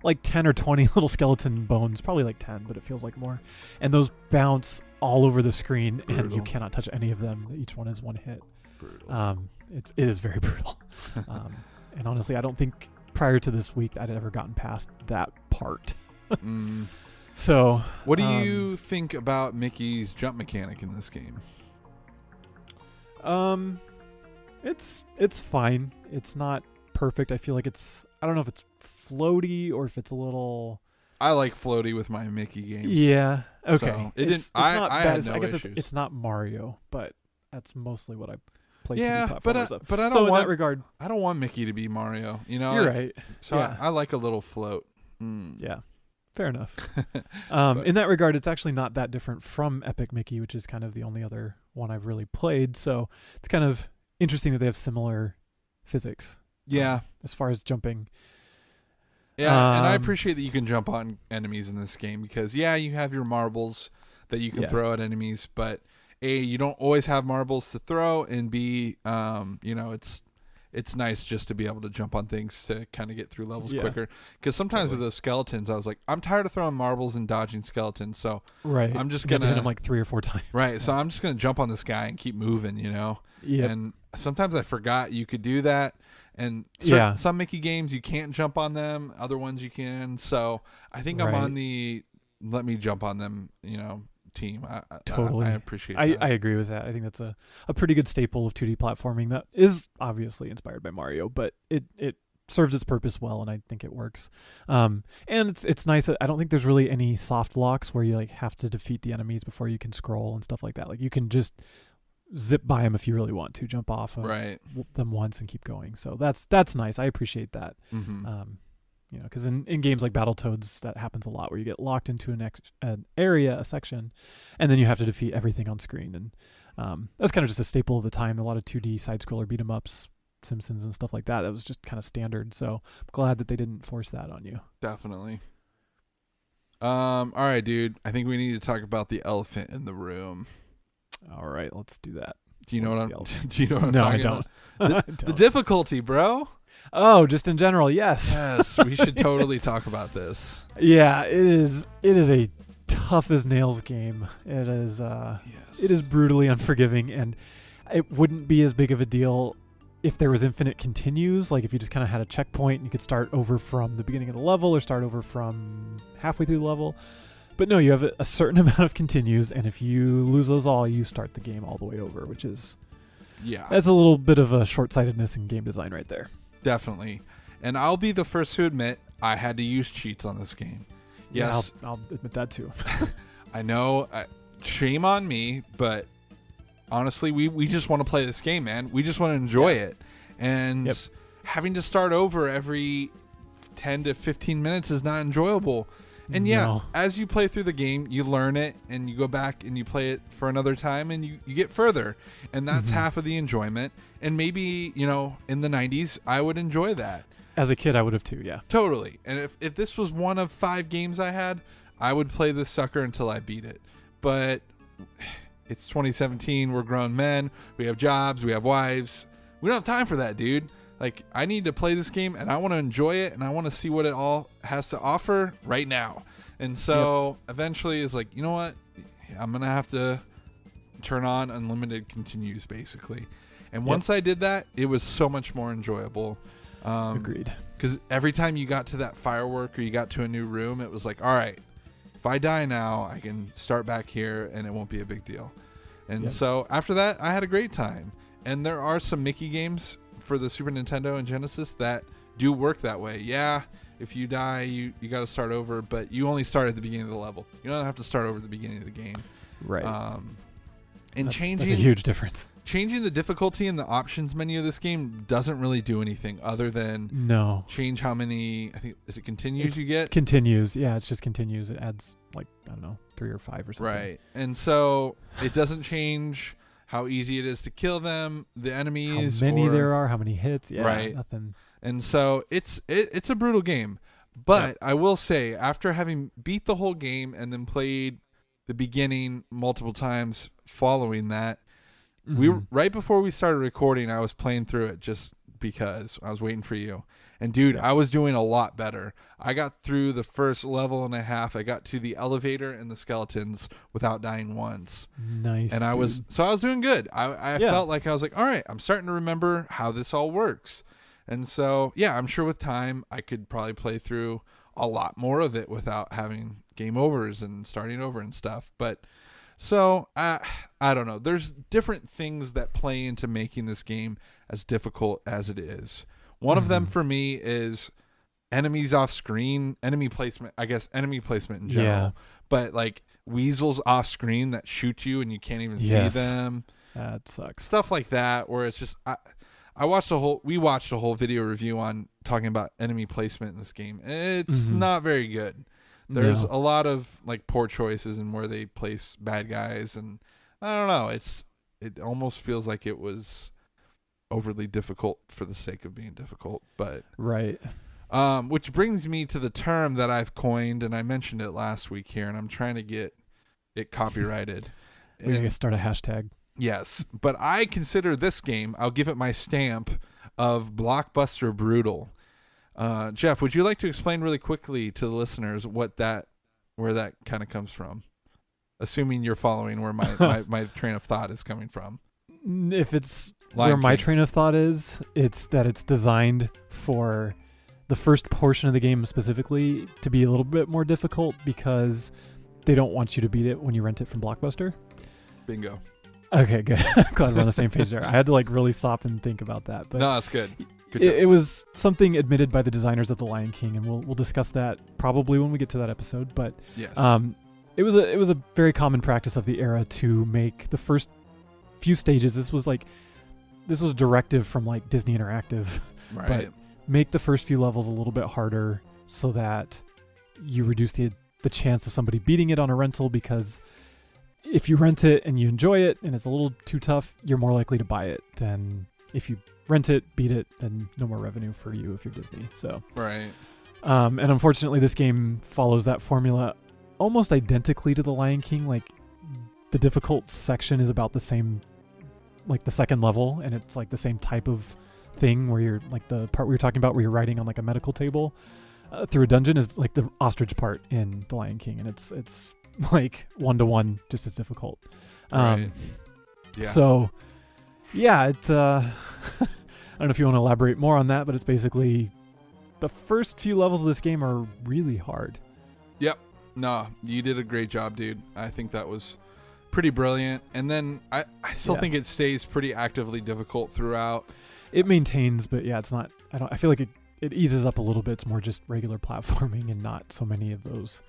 S1: like 10 or 20 little skeleton bones, probably like 10, but it feels like more. And those bounce all over the screen, and you cannot touch any of them. Each one is one hit.
S2: Brutal.
S1: It is very brutal. And honestly, I don't think prior to this week I'd ever gotten past that part. So,
S2: what do you think about Mickey's jump mechanic in this game?
S1: It's fine. It's not perfect. I feel like I don't know if it's floaty or if it's a little.
S2: I like floaty with my Mickey games.
S1: Yeah. Okay.
S2: So
S1: It's
S2: not
S1: not
S2: I
S1: bad.
S2: had no
S1: I guess
S2: issues.
S1: it's not Mario, but that's mostly what I play.
S2: Yeah,
S1: 2D
S2: but
S1: platformers of.
S2: I don't
S1: so
S2: want
S1: in that regard,
S2: I don't want Mickey to be Mario. You know,
S1: you're right.
S2: So
S1: yeah.
S2: I like a little float.
S1: Yeah. Fair enough. In that regard, it's actually not that different from Epic Mickey, which is kind of the only other one I've really played. So it's kind of interesting that they have similar physics.
S2: Yeah.
S1: As far as jumping.
S2: Yeah, and I appreciate that you can jump on enemies in this game because, yeah, you have your marbles that you can throw at enemies, but A, you don't always have marbles to throw, and B, it's nice just to be able to jump on things to kind of get through levels quicker. Because sometimes with those skeletons, I was like, I'm tired of throwing marbles and dodging skeletons, so I'm just going to
S1: hit him like 3 or 4 times.
S2: Right, so I'm just going to jump on this guy and keep moving, you know?
S1: Yep.
S2: And sometimes I forgot you could do that. And some Mickey games, you can't jump on them. Other ones you can. So I think I'm on the let me jump on them, team.
S1: Totally.
S2: I appreciate that.
S1: I agree with that. I think that's a pretty good staple of 2D platforming that is obviously inspired by Mario, but it serves its purpose well, and I think it works. And it's nice that I don't think there's really any soft locks where you like have to defeat the enemies before you can scroll and stuff like that. Like you can just zip by them if you really want to, jump off of them once and keep going. So that's nice. I appreciate that. Because in games like Battletoads, that happens a lot where you get locked into an area, a section, and then you have to defeat everything on screen. And that's kind of just a staple of the time. A lot of 2D side-scroller beat-em-ups, Simpsons and stuff like that. That was just kind of standard. So I'm glad that they didn't force that on you.
S2: Definitely. All right, dude. I think we need to talk about the elephant in the room.
S1: All right, let's do that.
S2: Do you know what I'm talking about?
S1: No, I don't.
S2: The difficulty, bro.
S1: Oh, just in general, yes.
S2: Yes, we should totally talk about this.
S1: Yeah, it is a tough as nails game. It is it is brutally unforgiving, and it wouldn't be as big of a deal if there was infinite continues, like if you just kind of had a checkpoint and you could start over from the beginning of the level or start over from halfway through the level. But no, you have a certain amount of continues, and if you lose those all, you start the game all the way over, which is that's a little bit of a short-sightedness in game design right there.
S2: Definitely. And I'll be the first to admit I had to use cheats on this game. Yes.
S1: Yeah, I'll admit that too.
S2: I know. Shame on me, but honestly, we just want to play this game, man. We just want to enjoy it. And having to start over every 10 to 15 minutes is not enjoyable. And as you play through the game, you learn it, and you go back and you play it for another time, and you get further. And that's half of the enjoyment. And maybe, in the 90s, I would enjoy that.
S1: As a kid, I would have too, yeah.
S2: Totally. And if this was one of 5 games I had, I would play this sucker until I beat it. But it's 2017. We're grown men. We have jobs. We have wives. We don't have time for that, dude. Like, I need to play this game, and I want to enjoy it, and I want to see what it all has to offer right now. And so eventually it's like, you know what? I'm going to have to turn on unlimited continues, basically. And once I did that, it was so much more enjoyable.
S1: Agreed.
S2: Because every time you got to that firework or you got to a new room, it was like, all right, if I die now, I can start back here, and it won't be a big deal. And so after that, I had a great time. And there are some Mickey games for the Super Nintendo and Genesis that do work that way. Yeah, if you die, you got to start over, but you only start at the beginning of the level. You don't have to start over at the beginning of the game.
S1: Right.
S2: And
S1: that's a huge difference.
S2: Changing the difficulty in the options menu of this game doesn't really do anything other than change how many, I think, is it continues you get?
S1: Continues. Yeah, it's just continues. It adds like, I don't know, 3 or 5 or something.
S2: Right. And so it doesn't change how easy it is to kill them, the enemies.
S1: How many there are, how many hits. Yeah,
S2: right.
S1: Nothing.
S2: And so it's a brutal game. But I will say, after having beat the whole game and then played the beginning multiple times following that, right before we started recording, I was playing through it just because I was waiting for you. And dude, I was doing a lot better. I got through the first level and a half. I got to the elevator and the skeletons without dying once.
S1: Nice.
S2: And I was doing good. I felt like I was like, all right, I'm starting to remember how this all works. And so, yeah, I'm sure with time I could probably play through a lot more of it without having game overs and starting over and stuff. But so I don't know. There's different things that play into making this game as difficult as it is. One of them for me is enemies off screen, enemy placement in general. Yeah. But like weasels off screen that shoot you and you can't even see them.
S1: That sucks.
S2: Stuff like that where it's just we watched a whole video review on talking about enemy placement in this game. It's not very good. There's a lot of like poor choices in where they place bad guys, and I don't know. It almost feels like it was overly difficult for the sake of being difficult. But
S1: right.
S2: Which brings me to the term that I've coined, and I mentioned it last week here, and I'm trying to get it copyrighted.
S1: We're gonna start a hashtag.
S2: Yes, but I consider this game, I'll give it my stamp of blockbuster brutal. Jeph, would you like to explain really quickly to the listeners where that kind of comes from? Assuming you're following where my train of thought is coming from.
S1: If it's where my train of thought is, it's that it's designed for the first portion of the game specifically to be a little bit more difficult because they don't want you to beat it when you rent it from Blockbuster.
S2: Bingo.
S1: Okay, good. Glad we're on the same page there. I had to like really stop and think about that. But
S2: no, that's good.
S1: It was something admitted by the designers of The Lion King, and we'll discuss that probably when we get to that episode. But
S2: yes.
S1: It was a very common practice of the era to make the first few stages. This was a directive from like Disney Interactive,
S2: right?
S1: But make the first few levels a little bit harder so that you reduce the chance of somebody beating it on a rental, because if you rent it and you enjoy it and it's a little too tough, you're more likely to buy it than if you rent it, beat it, then no more revenue for you if you're Disney. So
S2: right.
S1: And unfortunately, this game follows that formula almost identically to The Lion King. Like the difficult section is about the same, like the second level, and it's like the same type of thing where you're like the part we were talking about where you're riding on like a medical table through a dungeon is like the ostrich part in The Lion King, and it's like 1-to-1 just as difficult.
S2: Right. Yeah.
S1: So yeah, it's I don't know if you want to elaborate more on that, but it's basically the first few levels of this game are really hard.
S2: Yep. No, you did a great job, dude. I think that was pretty brilliant. And then I still think it stays pretty actively difficult throughout.
S1: It maintains, but yeah, it's not. I feel like it eases up a little bit. It's more just regular platforming and not so many of those.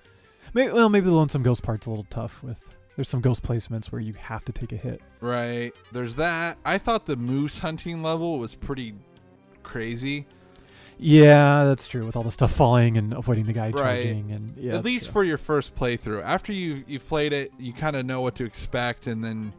S1: Maybe the Lonesome Ghost part's a little tough with. There's some ghost placements where you have to take a hit. Right.
S2: There's that. I thought the moose hunting level was pretty crazy.
S1: Yeah, that's true. With all the stuff falling and avoiding the guy charging, and yeah,
S2: at least for your first playthrough. After you've played it, you kind of know what to expect, and then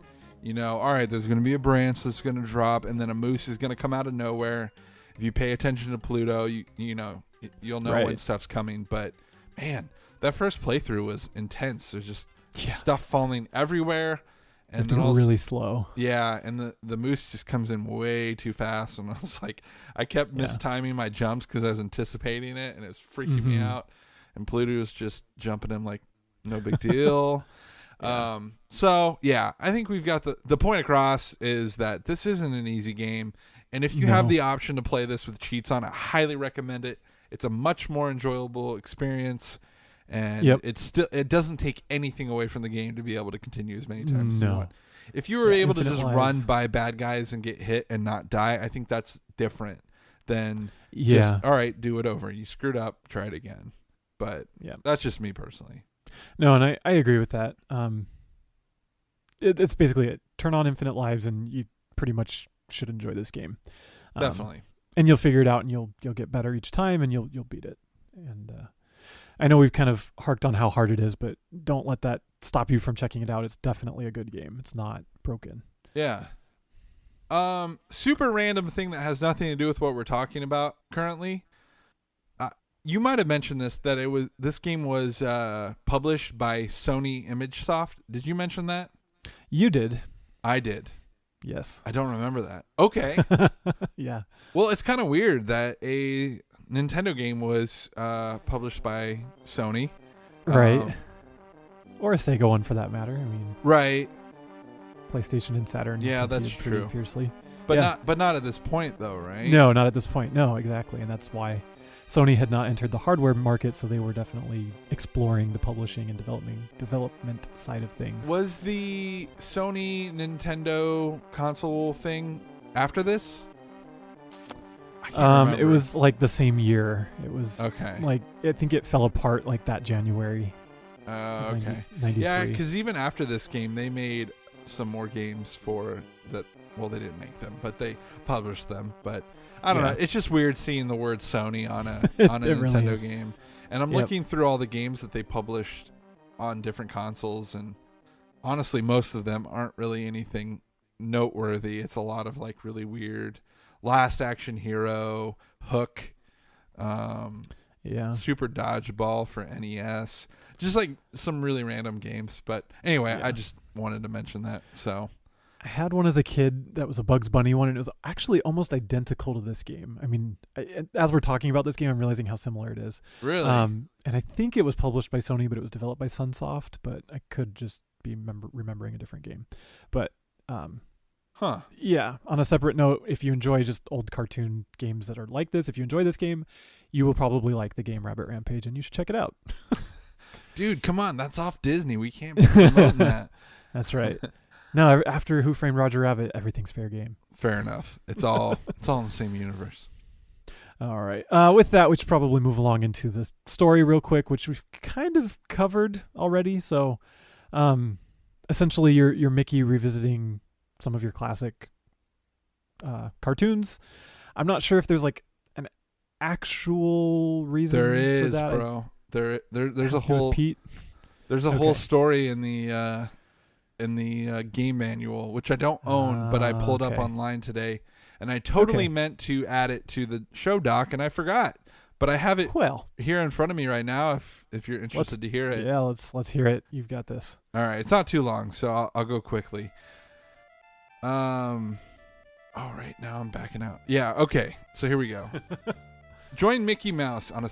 S2: all right, there's going to be a branch that's going to drop, and then a moose is going to come out of nowhere. If you pay attention to Pluto, you'll know when stuff's coming. But man, that first playthrough was intense. There's just stuff falling everywhere.
S1: And then also, really slow.
S2: Yeah, and the moose just comes in way too fast, and I was like, I kept mistiming my jumps because I was anticipating it, and it was freaking me out. And Pluto was just jumping him like no big deal. So yeah, I think we've got the point across is that this isn't an easy game, and if you have the option to play this with cheats on, I highly recommend it. It's a much more enjoyable experience. And it doesn't take anything away from the game to be able to continue as many times as you want. If you were able to
S1: infinite
S2: just
S1: lives.
S2: run by bad guys and get hit and not die, I think that's different than
S1: Yeah.
S2: just, all right, do it over. You screwed up, try it again. But
S1: Yeah.
S2: that's just me personally.
S1: No, and I agree with that. It's basically it. Turn on infinite lives, and you pretty much should enjoy this game.
S2: Definitely.
S1: And you'll figure it out, and you'll get better each time, and you'll beat it. And I know we've kind of harked on how hard it is, but don't let that stop you from checking it out. It's definitely a good game. It's not broken.
S2: Yeah. Super random thing that has nothing to do with what we're talking about currently. You might have mentioned that this game was published by Sony ImageSoft. Did you mention that?
S1: You did.
S2: I did.
S1: Yes.
S2: I don't remember that. Okay.
S1: Yeah.
S2: Well, it's kind of weird that a Nintendo game was published by Sony.
S1: Right. Or a Sega one for that matter. I mean,
S2: Right.
S1: PlayStation and Saturn.
S2: Yeah, that's
S1: competed pretty
S2: true.
S1: Fiercely.
S2: But
S1: Yeah.
S2: not at this point though, right?
S1: No, not at this point. No, exactly. And that's why Sony had not entered the hardware market, so they were definitely exploring the publishing and development side of things.
S2: Was the Sony Nintendo console thing after this? I can't remember.
S1: It was like the same year. It was
S2: Okay.
S1: like I think it fell apart like that January.
S2: Okay.
S1: 93.
S2: Yeah, because even after this game, they made some more games for that. Well, they didn't make them, but they published them. But I don't
S1: Yeah.
S2: know. It's just weird seeing the word Sony on a
S1: It
S2: Nintendo
S1: really is.
S2: game. And I'm
S1: Yep.
S2: looking through all the games that they published on different consoles, and honestly, most of them aren't really anything noteworthy. It's a lot of like really weird Last Action Hero, Hook,
S1: Yeah.
S2: Super Dodgeball for NES. Just like some really random games. But anyway,
S1: Yeah.
S2: I just wanted to mention that. So
S1: I had one as a kid that was a Bugs Bunny one, and it was actually almost identical to this game. I mean, as we're talking about this game, I'm realizing how similar it is.
S2: really,
S1: And I think it was published by Sony, but it was developed by Sunsoft. But I could just be remembering a different game. But yeah. On a separate note, if you enjoy just old cartoon games that are like this, if you enjoy this game, you will probably like the game Rabbit Rampage, and you should check it out.
S2: Dude, come on, that's off Disney. We can't be promoting that.
S1: That's right. No, after Who Framed Roger Rabbit, everything's fair game.
S2: Fair enough. It's all in the same universe.
S1: All right. With that, we should probably move along into the story real quick, which we've kind of covered already. So, essentially, you're Mickey revisiting some of your classic cartoons. I'm not sure if there's like an actual reason.
S2: There
S1: for
S2: is,
S1: that.
S2: bro. There's
S1: Has
S2: a
S1: to do with
S2: whole
S1: Pete.
S2: there's a whole story in the game manual, which I don't own, but I pulled up
S1: okay.
S2: online today, and I totally
S1: Okay.
S2: meant to add it to the show doc, and I forgot. But I have it
S1: Well,
S2: here in front of me right now. If you're interested to hear it,
S1: yeah, let's hear it. You've got this.
S2: all right. It's not too long, so I'll go quickly. All right, now I'm backing out. Yeah, okay. So here we go. Join Mickey Mouse on a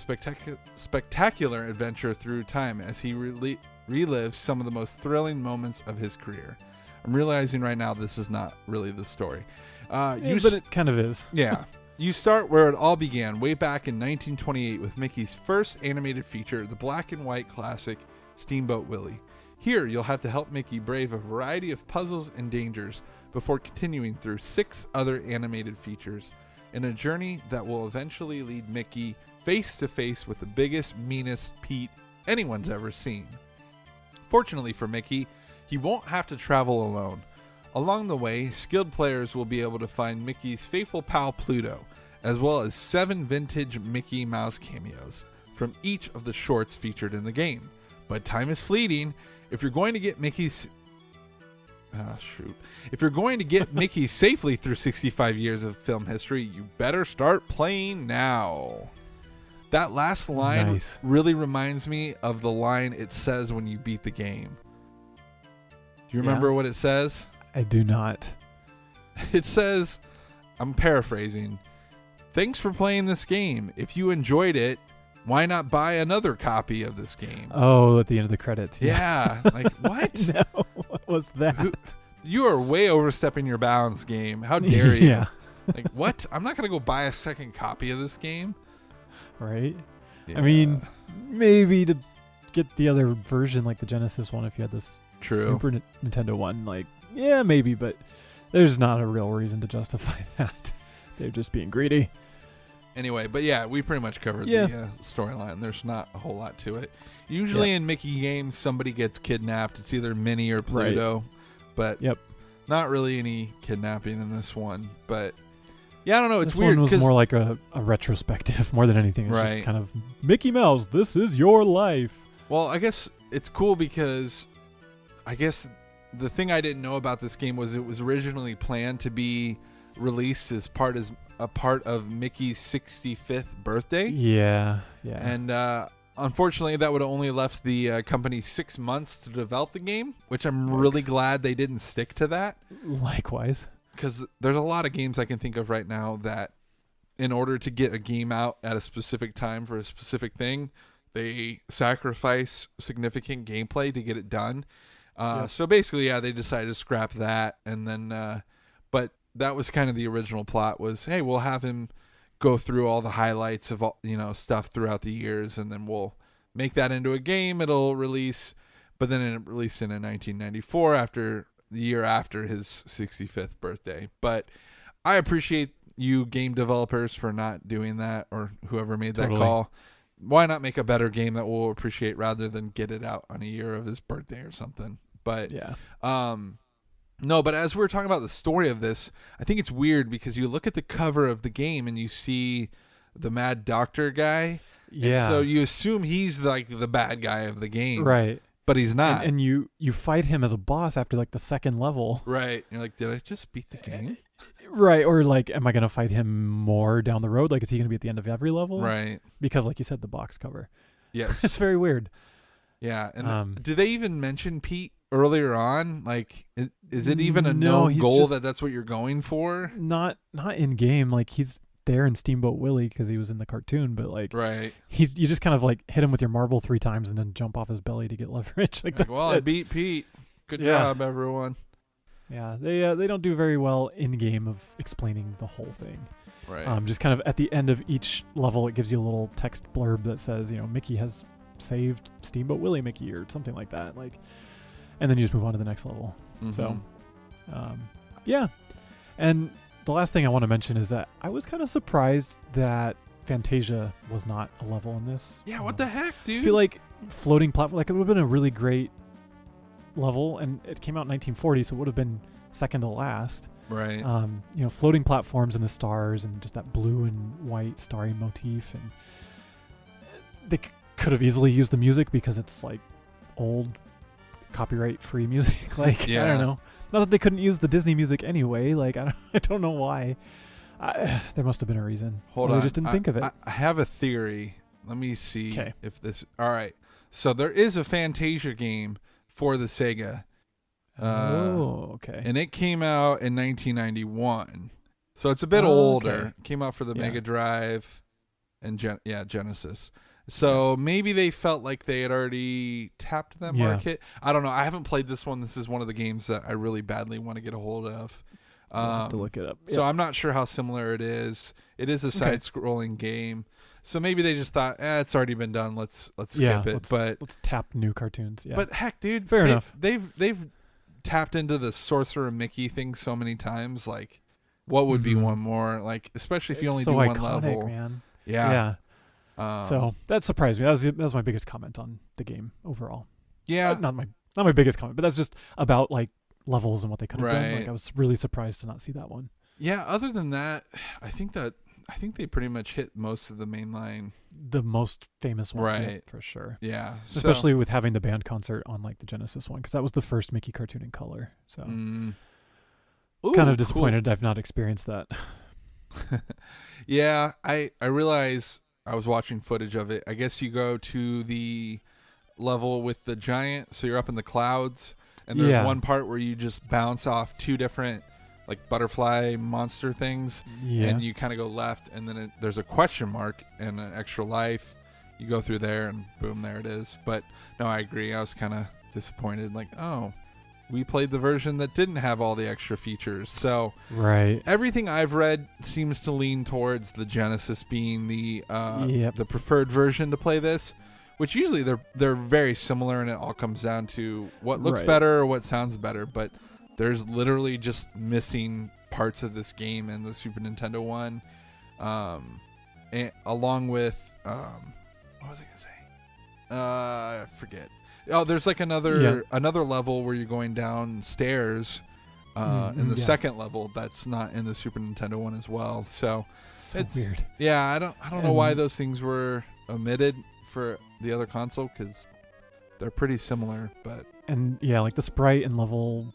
S2: spectacular adventure through time as he relives some of the most thrilling moments of his career. I'm realizing right now this is not really the story.
S1: But it kind of is.
S2: Yeah. You start where it all began, way back in 1928 with Mickey's first animated feature, the black and white classic Steamboat Willie. Here, you'll have to help Mickey brave a variety of puzzles and dangers before continuing through 6 other animated features in a journey that will eventually lead Mickey face to face with the biggest, meanest Pete anyone's ever seen. Fortunately for Mickey, he won't have to travel alone. Along the way, skilled players will be able to find Mickey's faithful pal Pluto, as well as 7 vintage Mickey Mouse cameos from each of the shorts featured in the game. But time is fleeting. If you're going to get Mickey safely through 65 years of film history, you better start playing now. That last line
S1: Nice.
S2: really reminds me of the line it says when you beat the game. Do you remember what it says?
S1: I do not.
S2: It says, I'm paraphrasing, "Thanks for playing this game. If you enjoyed it, why not buy another copy of this game?"
S1: Oh, at the end of the credits.
S2: Yeah. Like, what?
S1: No, what was that?
S2: You are way overstepping your bounds, game. How dare you?
S1: Yeah.
S2: Like, what? I'm not going to go buy a second copy of this game.
S1: Right?
S2: Yeah.
S1: I mean, maybe to get the other version, like the Genesis one, if you had this
S2: True.
S1: Super Nintendo one, like yeah, maybe, but there's not a real reason to justify that. They're just being greedy.
S2: Anyway, but yeah, we pretty much covered the storyline. There's not a whole lot to it. Usually in Mickey games, somebody gets kidnapped. It's either Minnie or Pluto, but not really any kidnapping in this one. But yeah, I don't know. It's weird.
S1: This one was more like a retrospective more than anything. It's just kind of Mickey Mouse, this is your life.
S2: Well, I guess it's cool because I guess the thing I didn't know about this game was it was originally planned to be released as a part of Mickey's 65th birthday.
S1: Yeah.
S2: And unfortunately, that would have only left the company 6 months to develop the game, which I'm really glad they didn't stick to that.
S1: Likewise.
S2: Because there's a lot of games I can think of right now that in order to get a game out at a specific time for a specific thing, they sacrifice significant gameplay to get it done. So basically, they decided to scrap that. And then, but that was kind of the original plot was, hey, we'll have him go through all the highlights of all, stuff throughout the years, and then we'll make that into a game. It'll release, but then it released in 1994 the year after his 65th birthday. But I appreciate you game developers for not doing that, or whoever made that call. Why not make a better game that we'll appreciate rather than get it out on a year of his birthday or something? But no, but as we're talking about the story of this, I think it's weird because you look at the cover of the game and you see the Mad Doctor guy. Yeah. And so you assume he's like the bad guy of the game.
S1: Right.
S2: But he's not.
S1: And you fight him as a boss after like the second level.
S2: Right. You're like, did I just beat the game?
S1: Right. Or like, am I going to fight him more down the road? Like, is he going to be at the end of every level?
S2: Right.
S1: Because like you said, the box cover.
S2: Yes.
S1: It's very weird.
S2: Yeah. And did they even mention Pete earlier on? Like, is it even a known goal that's what you're going for?
S1: Not in game. Like, he's there in Steamboat Willie because he was in the cartoon, but like, you just kind of like hit him with your marble 3 times and then jump off his belly to get leverage. Like,
S2: I beat Pete. Good job, everyone.
S1: Yeah, they don't do very well in game of explaining the whole thing.
S2: Right.
S1: Just kind of at the end of each level, it gives you a little text blurb that says, Mickey has saved Steamboat Willie Mickey or something like that. Like, and then you just move on to the next level. Mm-hmm. So, yeah. And the last thing I want to mention is that I was kind of surprised that Fantasia was not a level in this.
S2: Yeah, what the heck, dude?
S1: I feel like floating platform, like it would have been a really great level, and it came out in 1940, so it would have been second to last.
S2: Right.
S1: Floating platforms in the stars and just that blue and white starry motif, and they could have easily used the music because it's like old copyright-free music. Like, I don't know. Not that they couldn't use the Disney music anyway. Like, I don't know why. There must have been a reason.
S2: Hold on.
S1: They just didn't think of it.
S2: I have a theory. Let me see if this... All right. So there is a Fantasia game for the Sega.
S1: Okay.
S2: And it came out in 1991. So it's a bit older.
S1: Okay.
S2: It came out for the Mega Drive and Genesis. So maybe they felt like they had already tapped that market. I don't know. I haven't played this one. This is one of the games that I really badly want to get a hold of.
S1: I'll have to look it up.
S2: So I'm not sure how similar it is. It is a side-scrolling game. So maybe they just thought, it's already been done. Let's skip it.
S1: Let's tap new cartoons. Yeah.
S2: But heck, dude,
S1: fair enough.
S2: They've tapped into the Sorcerer Mickey thing so many times. Like, what would be one more? Like, especially if you only do one level.
S1: Man.
S2: Yeah.
S1: So that surprised me. That was my biggest comment on the game overall.
S2: Yeah.
S1: Not my biggest comment, but that's just about like levels and what they could have done. Like, I was really surprised to not see that one.
S2: Yeah. Other than that, I think they pretty much hit most of the mainline.
S1: The most famous ones,
S2: right?
S1: For sure.
S2: Yeah.
S1: Especially with having the band concert on like the Genesis one, because that was the first Mickey cartoon in color. So kind of disappointed I've not experienced that.
S2: Yeah, I realize I was watching footage of it. I guess you go to the level with the giant, so you're up in the clouds, and there's one part where you just bounce off 2 different like butterfly monster things, and you kind of go left, and then there's a question mark and an extra life. You go through there, and boom, there it is. But no, I agree. I was kind of disappointed. Like, we played the version that didn't have all the extra features. So everything I've read seems to lean towards the Genesis being the preferred version to play this, which usually they're very similar, and it all comes down to what looks better or what sounds better. But There's literally just missing parts of this game in the Super Nintendo one, and along with what was I gonna say? I forget. Oh, there's like another level where you're going downstairs in the second level that's not in the Super Nintendo one as well. So it's
S1: weird.
S2: Yeah, I don't know why those things were omitted for the other console, because they're pretty similar. But
S1: like the sprite and level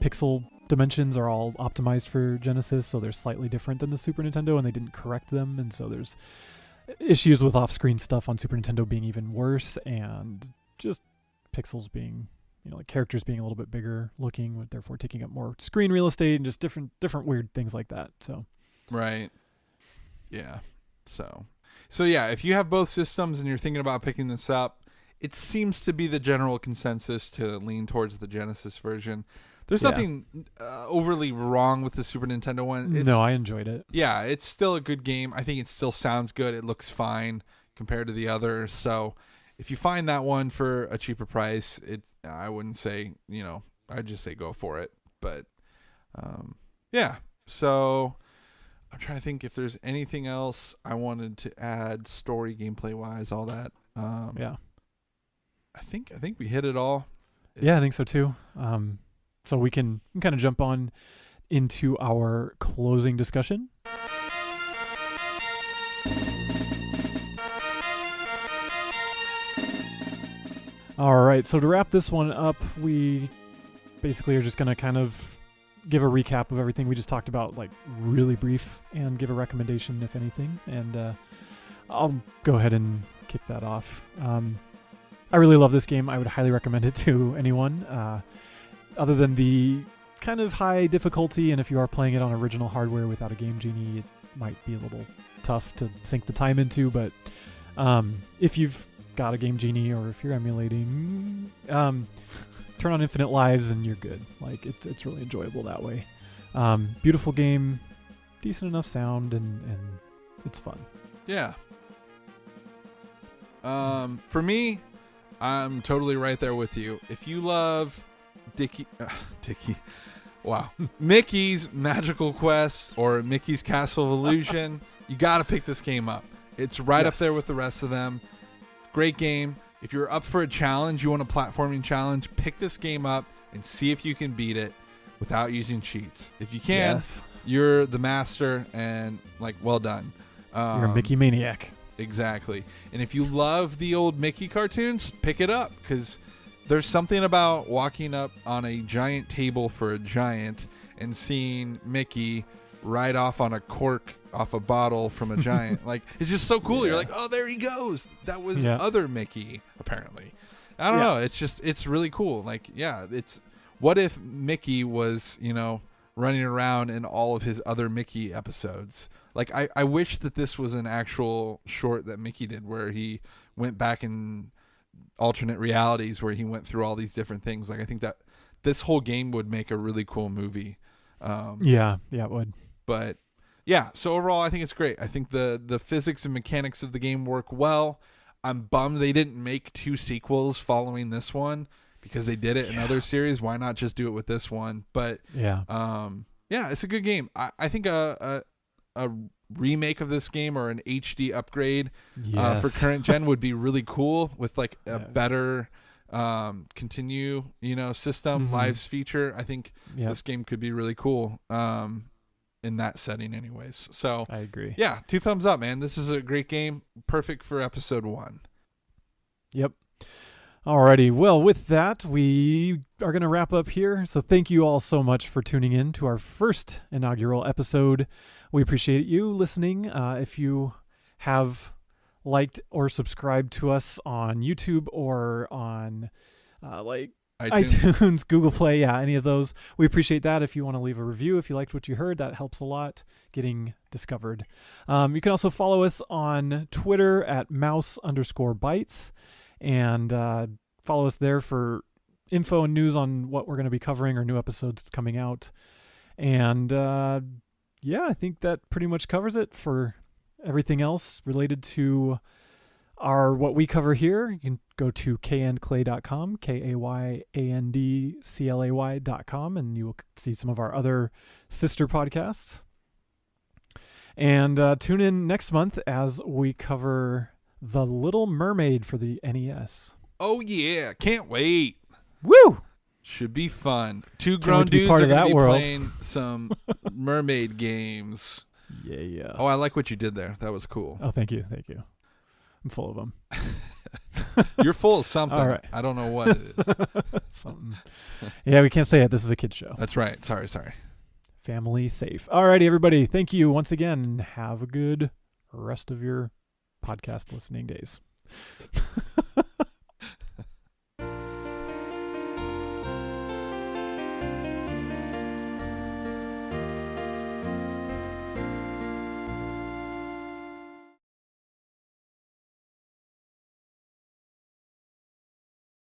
S1: pixel dimensions are all optimized for Genesis, so they're slightly different than the Super Nintendo, and they didn't correct them, and so there's issues with off-screen stuff on Super Nintendo being even worse, and just pixels being, like characters being a little bit bigger looking, therefore taking up more screen real estate, and just different weird things like that. So
S2: right, yeah. So yeah, if you have both systems and you're thinking about picking this up, it seems to be the general consensus to lean towards the Genesis version. There's nothing overly wrong with the Super Nintendo one.
S1: No, I enjoyed it.
S2: Yeah, it's still a good game. I think it still sounds good. It looks fine compared to the others. So if you find that one for a cheaper price, I wouldn't say, I'd just say go for it. But yeah, so I'm trying to think if there's anything else I wanted to add, story, gameplay wise, all that.
S1: Yeah,
S2: I think we hit it all.
S1: Yeah, I think so too. So we can kind of jump on into our closing discussion. All right, so to wrap this one up, we basically are just going to kind of give a recap of everything we just talked about, like really brief, and give a recommendation, if anything. And I'll go ahead and kick that off. I really love this game. I would highly recommend it to anyone. Other than the kind of high difficulty, and if you are playing it on original hardware without a Game Genie, it might be a little tough to sink the time into. But if you've got a Game Genie, or if you're emulating, turn on Infinite Lives and you're good. Like it's really enjoyable that way. Beautiful game, decent enough sound, and it's fun.
S2: Yeah. For me, I'm totally right there with you. If you love Mickey's Magical Quest or Mickey's Castle of Illusion, you got to pick this game up. It's right up there with the rest of them. Great game. If you're up for a challenge, you want a platforming challenge, pick this game up and see if you can beat it without using cheats. If you can, you're the master, and well done.
S1: You're a Mickey maniac.
S2: Exactly. And if you love the old Mickey cartoons, pick it up, because there's something about walking up on a giant table for a giant and seeing Mickey ride off on a cork off a bottle from a giant. It's just so cool. Yeah. You're like, oh, there he goes. That was other Mickey, apparently. I don't know. It's really cool. It's what if Mickey was, running around in all of his other Mickey episodes. I wish that this was an actual short that Mickey did, where he went back in alternate realities, where he went through all these different things. I think that this whole game would make a really cool movie.
S1: Yeah, it would.
S2: But yeah, so overall, I think it's great. I think the physics and mechanics of the game work well. I'm bummed they didn't make 2 sequels following this one, because they did it in other series. Why not just do it with this one? But it's a good game. I think a remake of this game, or an HD upgrade for current gen, would be really cool, with a better continue system, lives feature. I think this game could be really cool in that setting anyways. So
S1: I agree.
S2: Yeah, 2 thumbs up, man. This is a great game, perfect for episode 1.
S1: Yep. Alrighty, well, with that, we are going to wrap up here. So thank you all so much for tuning in to our first inaugural episode. We appreciate you listening. If you have liked or subscribed to us on YouTube or on iTunes, Google Play, any of those, we appreciate that. If you want to leave a review, if you liked what you heard, that helps a lot getting discovered. You can also follow us on Twitter at mouse_bytes. And follow us there for info and news on what we're going to be covering, or new episodes coming out. And I think that pretty much covers it for everything else related to are what we cover here. You can go to kayandclay.com, KAYANDCLAY.com, and you will see some of our other sister podcasts. And tune in next month as we cover The Little Mermaid for the NES.
S2: Oh, yeah. Can't wait.
S1: Woo!
S2: Should be fun. Two grown dudes are going to be playing some mermaid games.
S1: Yeah.
S2: Oh, I like what you did there. That was cool.
S1: Oh, thank you. I'm full of them.
S2: You're full of something.
S1: All right.
S2: I don't know what it is.
S1: Something. Yeah, we can't say it. This is a kid's show.
S2: That's right. Sorry.
S1: Family safe. All righty, everybody. Thank you once again, and have a good rest of your podcast listening days.